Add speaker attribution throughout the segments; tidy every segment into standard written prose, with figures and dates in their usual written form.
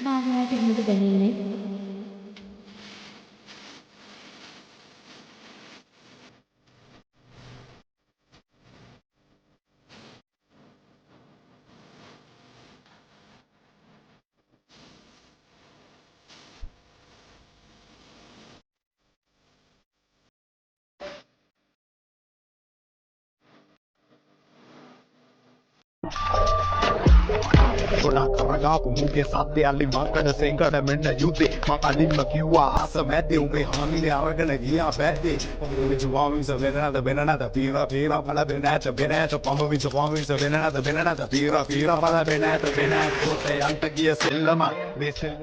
Speaker 1: මානවයාට එහෙමද දැනෙන්නේ?
Speaker 2: ගොඩක් කරගාපු මුගේ සත්‍ය අල්ලි මංකඩ සෙංකඩ මෙන්න යුද්ධේ මං අලින්ම කිව්වා ආස මැද්දේ උඹේ හාමිනේ අරගෙන ගියා බැද්දේ පොම්විච වොමිස වෙනනද වෙනනද පීරා පීරා පල වෙනෑත වෙනෑත පොම්විච වොමිස වෙනනද වෙනනද පීරා පීරා පල වෙනෑත වෙනෑත පොතේ යන්ට ගිය සෙල්ලම මෙසේ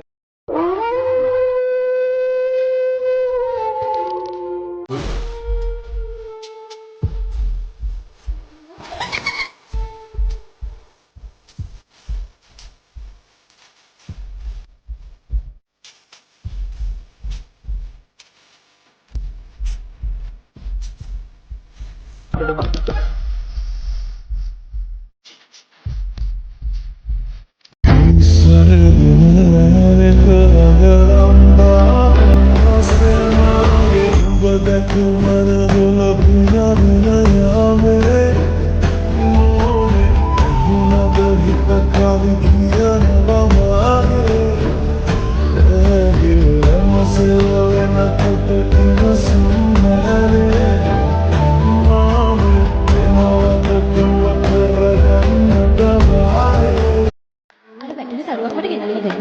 Speaker 1: අර වැටෙන තරුවක් මට ගෙනල්ලා දෙන්න.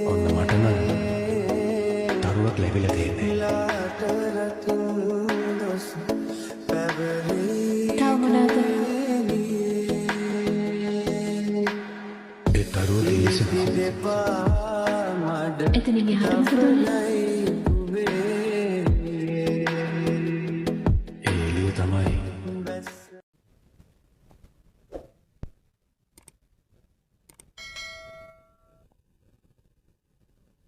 Speaker 3: ඔන්න මට නම් දරුවක් ලැබිලා තියෙන්නේ.
Speaker 1: තව මොනවද?
Speaker 3: ඒ දරුවා දේශනා
Speaker 1: එතනින් එහාට මොකද උනේ?